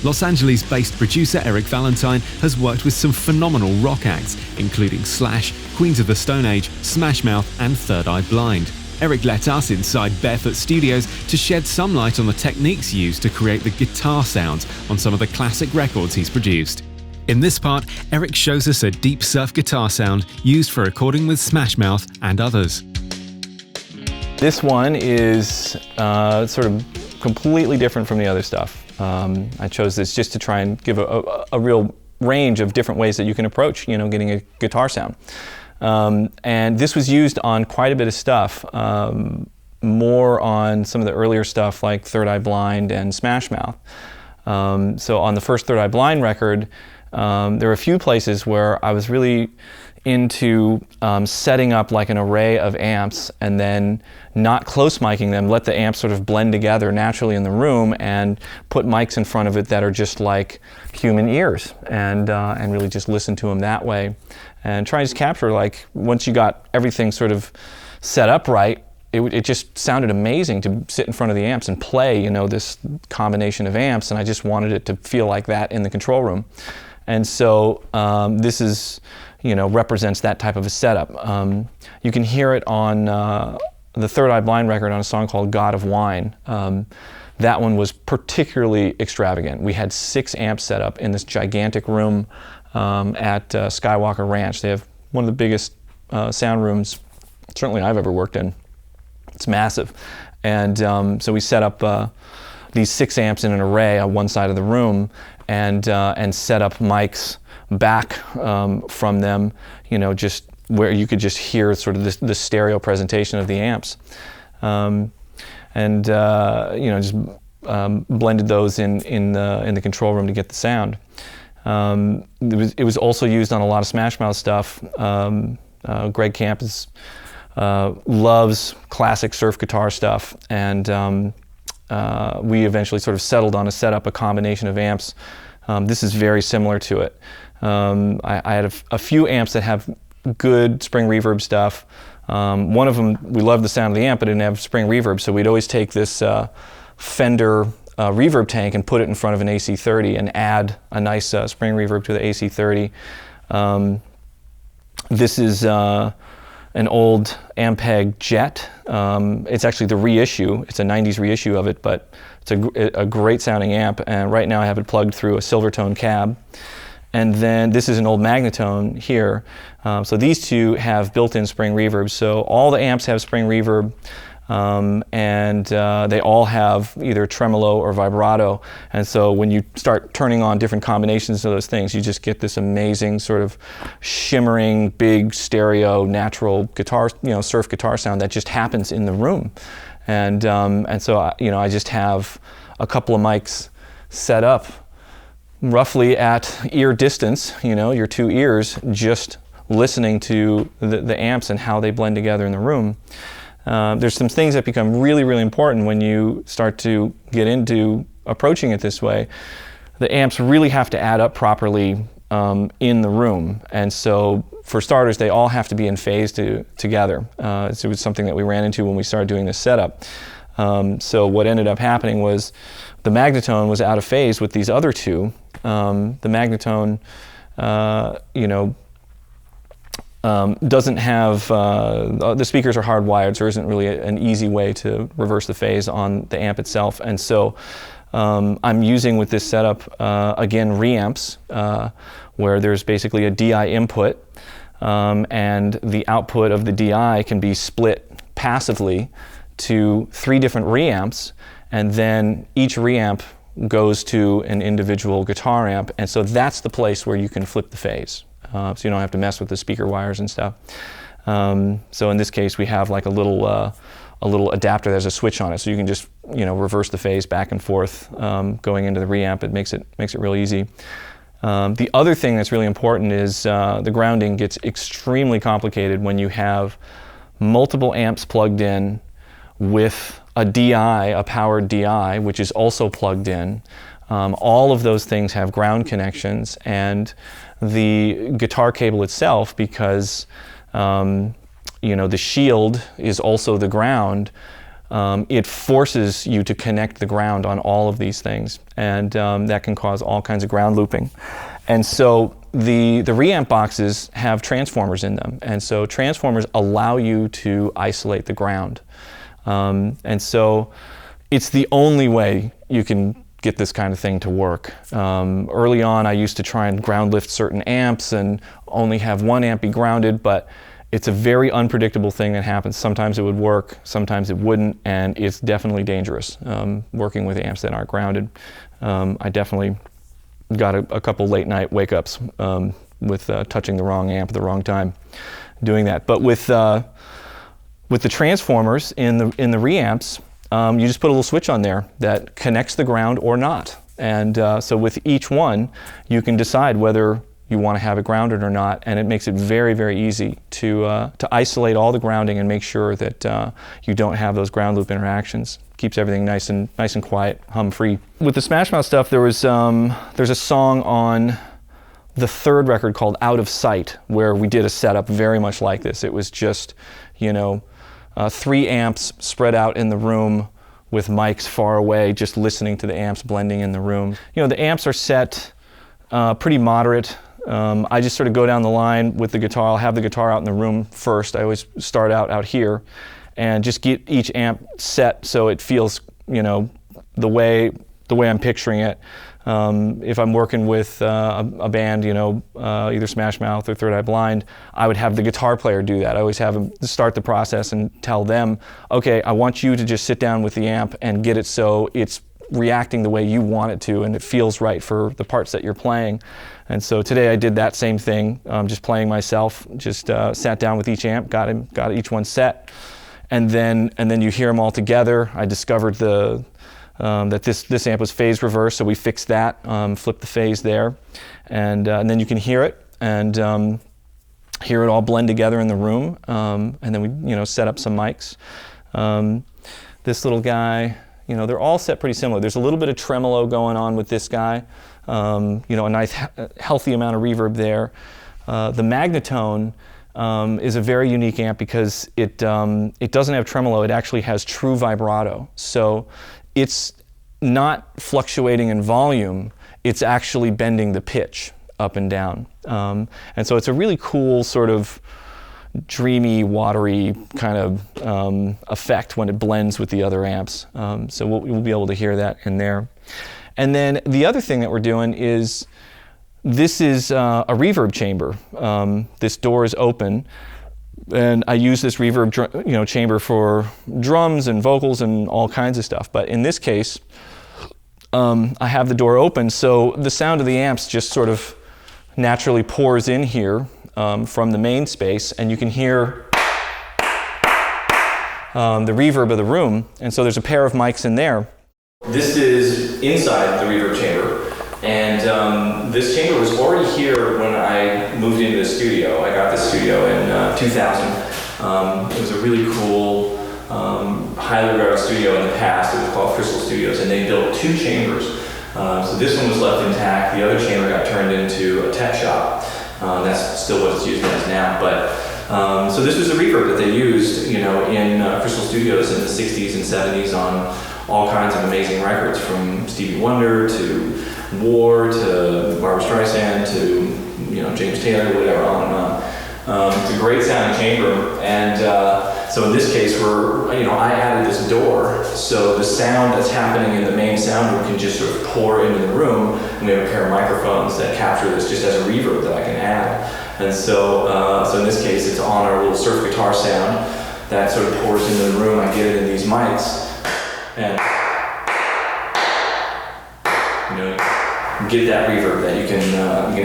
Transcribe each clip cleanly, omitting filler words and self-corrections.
Los Angeles-based producer Eric Valentine has worked with some phenomenal rock acts, including Slash, Queens of the Stone Age, Smash Mouth, and Third Eye Blind. Eric let us inside Barefoot Studios to shed some light on the techniques used to create the guitar sounds on some of the classic records he's produced. In this part, Eric shows us a deep surf guitar sound used for recording with Smash Mouth and others. This one is sort of completely different from the other stuff. I chose this just to try and give a real range of different ways that you can approach, getting a guitar sound. And this was used on quite a bit of stuff, more on some of the earlier stuff like Third Eye Blind and Smash Mouth. So on the first Third Eye Blind record, there were a few places where I was really into setting up like an array of amps and then not close miking them, let the amps sort of blend together naturally in the room and put mics in front of it that are just like human ears and really just listen to them that way. And try to just capture, like, once you got everything sort of set up right, it just sounded amazing to sit in front of the amps and play, this combination of amps, and I just wanted it to feel like that in the control room. And so this is, represents that type of a setup. You can hear it on the Third Eye Blind record on a song called God of Wine. That one was particularly extravagant. We had 6 amps set up in this gigantic room at Skywalker Ranch. They have one of the biggest sound rooms certainly I've ever worked in. It's massive. And so we set up these 6 amps in an array on one side of the room and set up mics back from them, just where you could just hear sort of the stereo presentation of the amps. Just blended those in the control room to get the sound. It was also used on a lot of Smash Mouth stuff. Greg Camp loves classic surf guitar stuff, and we eventually sort of settled on a combination of amps. This is very similar to it. I had a few amps that have good spring reverb stuff. One of them, we loved the sound of the amp, but it didn't have spring reverb, so we'd always take this Fender reverb tank and put it in front of an AC30 and add a nice spring reverb to the AC30. This is an old Ampeg Jet. It's actually the reissue. It's a 90s reissue of it, but it's a great sounding amp, and right now I have it plugged through a Silvertone cab. And then this is an old Magnatone here. So these two have built-in spring reverb. So all the amps have spring reverb, and they all have either tremolo or vibrato. And so when you start turning on different combinations of those things, you just get this amazing sort of shimmering, big stereo, natural guitar, surf guitar sound that just happens in the room. And so I just have a couple of mics set up roughly at ear distance, your 2 ears, just listening to the amps and how they blend together in the room. There's some things that become really, really important when you start to get into approaching it this way. The amps really have to add up properly in the room. And so for starters, they all have to be in phase together. So it was something that we ran into when we started doing this setup. So what ended up happening was the Magnatone was out of phase with these other two. The Magnatone, doesn't have, the speakers are hardwired, so there isn't really an easy way to reverse the phase on the amp itself. And so I'm using with this setup, again, reamps, where there's basically a DI input, and the output of the DI can be split passively to 3 different reamps, and then each reamp goes to an individual guitar amp, and so that's the place where you can flip the phase. So you don't have to mess with the speaker wires and stuff. So in this case, we have like a little adapter that has a switch on it, so you can just reverse the phase back and forth going into the reamp. It makes it real easy. The other thing that's really important is the grounding gets extremely complicated when you have multiple amps plugged in with a DI, a powered DI, which is also plugged in. All of those things have ground connections, and the guitar cable itself, because the shield is also the ground, it forces you to connect the ground on all of these things, and that can cause all kinds of ground looping. And so the reamp boxes have transformers in them, and so transformers allow you to isolate the ground. And so it's the only way you can get this kind of thing to work. Early on, I used to try and ground lift certain amps and only have one amp be grounded, but it's a very unpredictable thing that happens. Sometimes it would work, sometimes it wouldn't, and it's definitely dangerous working with amps that aren't grounded. I definitely got a couple late night wake ups with touching the wrong amp at the wrong time doing that. But with the transformers in the reamps, you just put a little switch on there that connects the ground or not. And so with each one, you can decide whether you want to have it grounded or not, and it makes it very, very easy to isolate all the grounding and make sure that you don't have those ground loop interactions. Keeps everything nice and quiet, hum-free. With the Smash Mouth stuff, there's a song on the third record called Out of Sight, where we did a setup very much like this. It was just, 3 amps spread out in the room with mics far away, just listening to the amps blending in the room. The amps are set pretty moderate. I just sort of go down the line with the guitar. I'll have the guitar out in the room first. I always start out here and just get each amp set so it feels, the way I'm picturing it. If I'm working with a band, either Smash Mouth or Third Eye Blind, I would have the guitar player do that. I always have them start the process and tell them, okay, I want you to just sit down with the amp and get it so it's reacting the way you want it to and it feels right for the parts that you're playing. And so today I did that same thing, just playing myself, just sat down with each amp, got each one set, and then you hear them all together. I discovered that this amp was phase reverse, so we fixed that, flipped the phase there, and then you can hear it and hear it all blend together in the room, and then we set up some mics. This little guy, they're all set pretty similar. There's a little bit of tremolo going on with this guy, a nice healthy amount of reverb there. The Magnetone is a very unique amp because it doesn't have tremolo, it actually has true vibrato. So it's not fluctuating in volume, it's actually bending the pitch up and down. And so it's a really cool sort of dreamy, watery kind of effect when it blends with the other amps. So we'll be able to hear that in there. And then the other thing that we're doing is, this is a reverb chamber. This door is open, and I use this reverb chamber for drums and vocals and all kinds of stuff. But in this case, I have the door open, so the sound of the amps just sort of naturally pours in here from the main space, and you can hear the reverb of the room. And so there's a pair of mics in there. This is inside the reverb chamber. And this chamber was already here when I moved into the studio. I got this studio in 2000. It was a really cool, highly regarded studio in the past. It was called Crystal Studios, and they built 2 chambers. So this one was left intact. The other chamber got turned into a tech shop. That's still what it's used as now. But so this was a reverb that they used, in Crystal Studios in the 60s and 70s on all kinds of amazing records, from Stevie Wonder to War to Barbra Streisand to James Taylor, whatever, on and on. It's a great sounding chamber, and so in this case, I added this door, so the sound that's happening in the main sound room can just sort of pour into the room, and we have a pair of microphones that capture this just as a reverb that I can add. And so in this case, it's on our little surf guitar sound that sort of pours into the room. I get it in these mics, and get that reverb that you can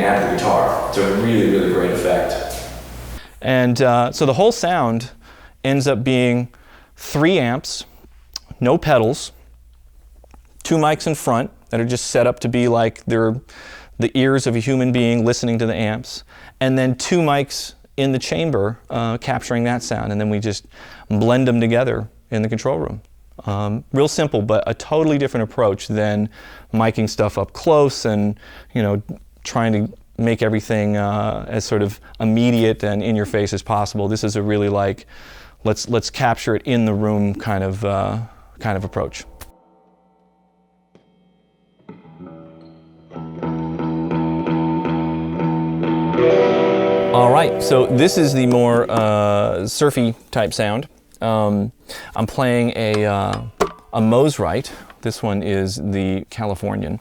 add to the guitar. It's a really, really great effect. And so the whole sound ends up being 3 amps, no pedals, 2 mics in front that are just set up to be like they're the ears of a human being listening to the amps, and then 2 mics in the chamber capturing that sound, and then we just blend them together in the control room. Real simple, but a totally different approach than miking stuff up close and trying to make everything as sort of immediate and in your face as possible. This is a really like let's capture it in the room kind of approach. All right, so this is the more surfy type sound. I'm playing a Mosrite. This one is the Californian.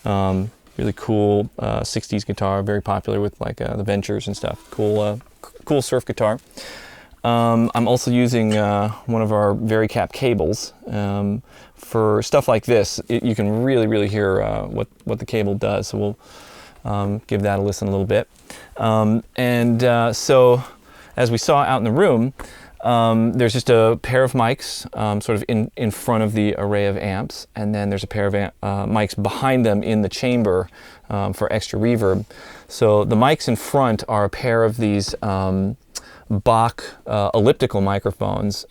Really cool 60s guitar, very popular with like the Ventures and stuff. Cool surf guitar. I'm also using one of our Varicap cables. For stuff like this, you can really hear what the cable does. So we'll give that a listen a little bit. So as we saw out in the room, there's just a pair of mics sort of in front of the array of amps, and then there's a pair of mics behind them in the chamber for extra reverb. So the mics in front are a pair of these Bach elliptical microphones.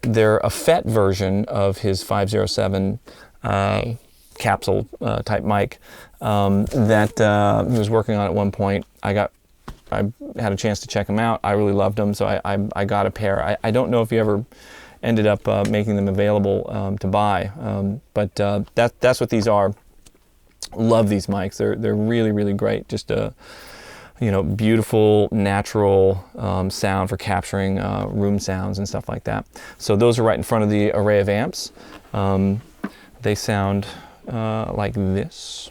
They're a FET version of his 507 capsule type mic that he was working on at one point. I had a chance to check them out. I really loved them, so I got a pair. I don't know if he ever ended up making them available to buy, but that's what these are. Love these mics. They're really great. Just a beautiful, natural sound for capturing room sounds and stuff like that. So those are right in front of the array of amps. They sound like this.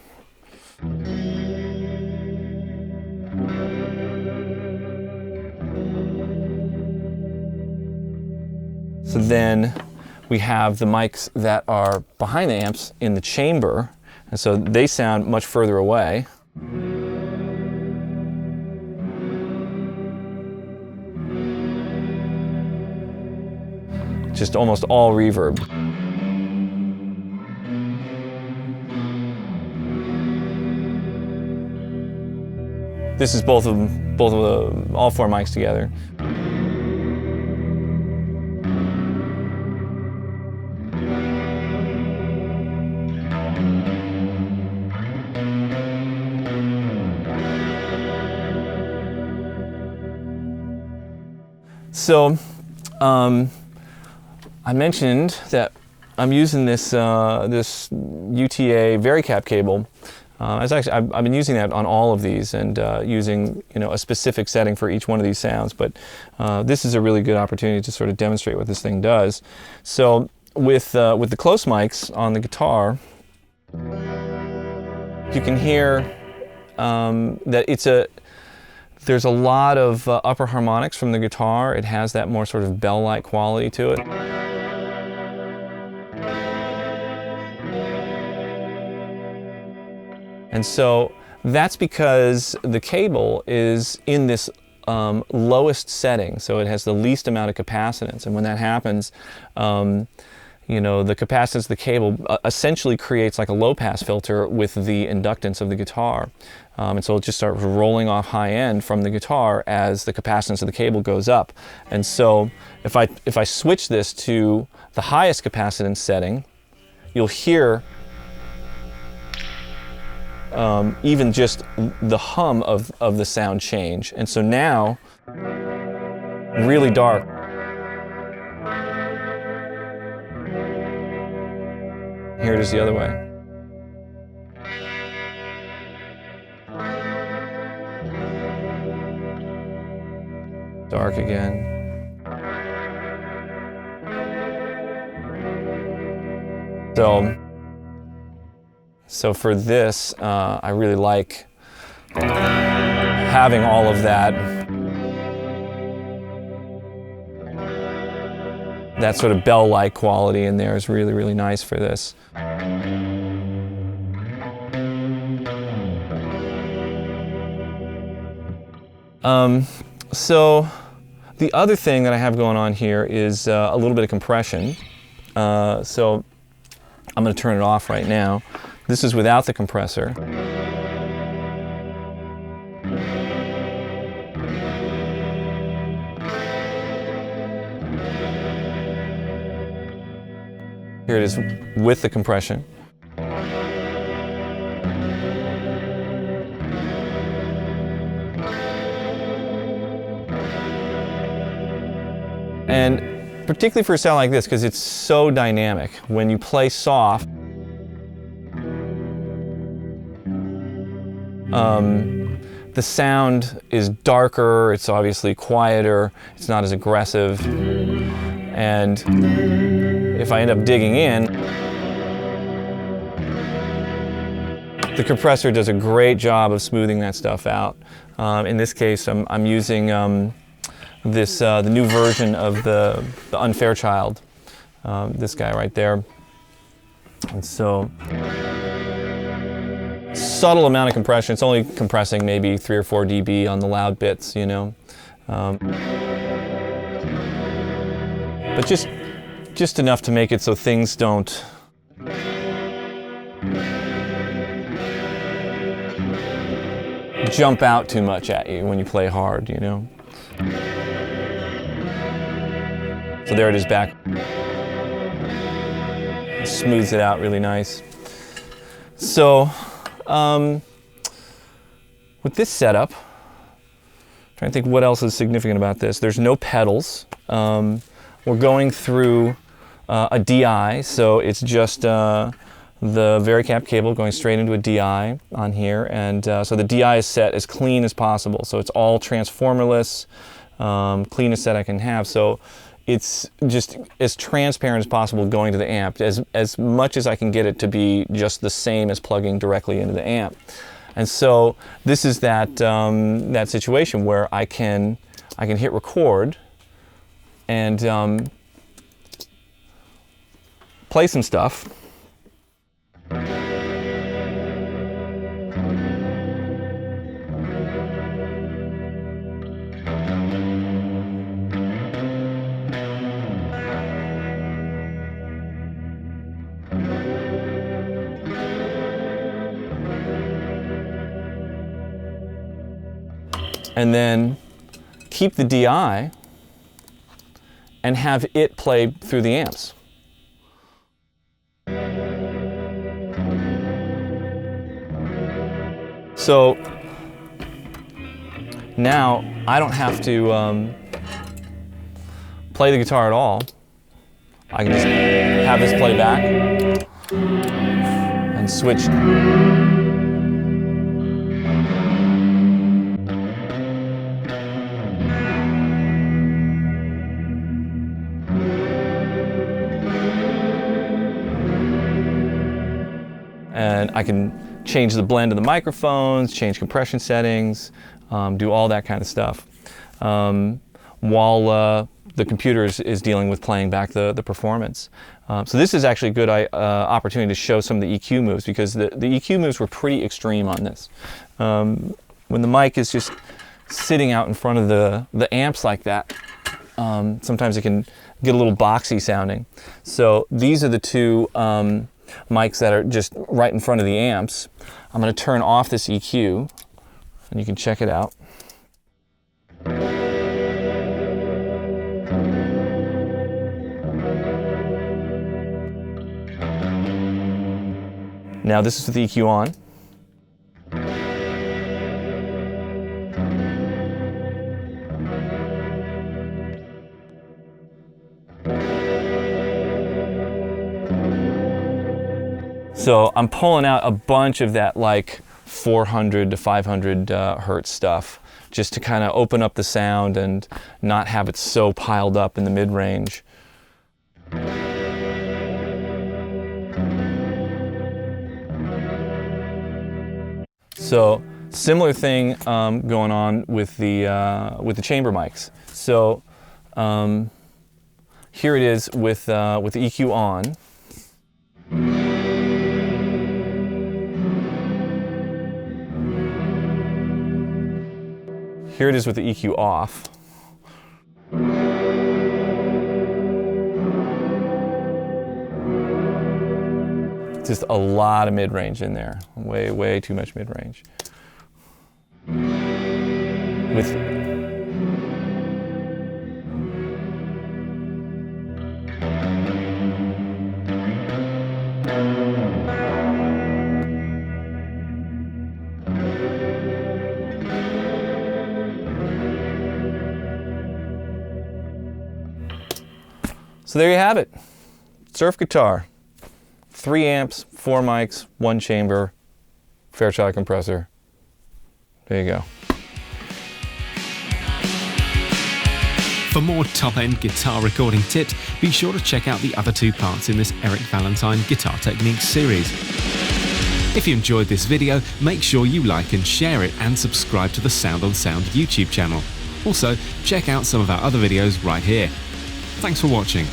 So then we have the mics that are behind the amps in the chamber, and so they sound much further away. Just almost all reverb. This is all four mics together. So, I mentioned that I'm using this UTA Varicap cable. I've been using that on all of these, and using a specific setting for each one of these sounds. But this is a really good opportunity to sort of demonstrate what this thing does. So with the close mics on the guitar, you can hear that there's a lot of upper harmonics from the guitar. It has that more sort of bell-like quality to it. And so that's because the cable is in this lowest setting, so it has the least amount of capacitance. And when that happens, the capacitance of the cable essentially creates like a low-pass filter with the inductance of the guitar. And so it just starts rolling off high end from the guitar as the capacitance of the cable goes up. And so if I switch this to the highest capacitance setting, you'll hear even just the hum of the sound change. And so now, really dark. Here it is the other way. Dark again. So for this, I really like having all of that sort of bell-like quality in there is really nice for this. So the other thing that I have going on here is a little bit of compression. So I'm going to turn it off right now. This is without the compressor. Here it is with the compression. And particularly for a sound like this, because it's so dynamic, when you play soft, the sound is darker, it's obviously quieter, it's not as aggressive, and if I end up digging in, the compressor does a great job of smoothing that stuff out. In this case, I'm using the new version of the Unfairchild, this guy right there. And so, subtle amount of compression. It's only compressing maybe 3 or 4 dB on the loud bits, you know. But just enough to make it so things don't jump out too much at you when you play hard, you know. So there it is back. It smooths it out really nice. So, with this setup, I'm trying to think what else is significant about this. There's no pedals. We're going through a DI, so it's just the Varicap cable going straight into a DI on here, and so the DI is set as clean as possible. So it's all transformerless, cleanest set I can have. So it's just as transparent as possible going to the amp, as much as I can get it to be just the same as plugging directly into the amp. And so this is that that situation where I can hit record and play some stuff. And then keep the DI and have it play through the amps. So now I don't have to play the guitar at all. I can just have this play back and switch. And I can change the blend of the microphones, change compression settings, do all that kind of stuff, while the computer is dealing with playing back the performance. So this is actually a good opportunity to show some of the EQ moves, because the EQ moves were pretty extreme on this. When the mic is just sitting out in front of the amps like that, sometimes it can get a little boxy sounding. So these are the two mics that are just right in front of the amps. I'm going to turn off this EQ, and you can check it out. Now this is with the EQ on. So I'm pulling out a bunch of that like 400 to 500 hertz stuff, just to kind of open up the sound and not have it so piled up in the mid-range. So similar thing going on with the chamber mics. So here it is with the EQ on. Here it is with the EQ off. Just a lot of mid-range in there. Way too much mid-range. So there you have it. Surf guitar. 3 amps, 4 mics, 1 chamber, Fairchild compressor. There you go. For more top-end guitar recording tips, be sure to check out the other 2 parts in this Eric Valentine Guitar Techniques series. If you enjoyed this video, make sure you like and share it and subscribe to the Sound on Sound YouTube channel. Also, check out some of our other videos right here. Thanks for watching.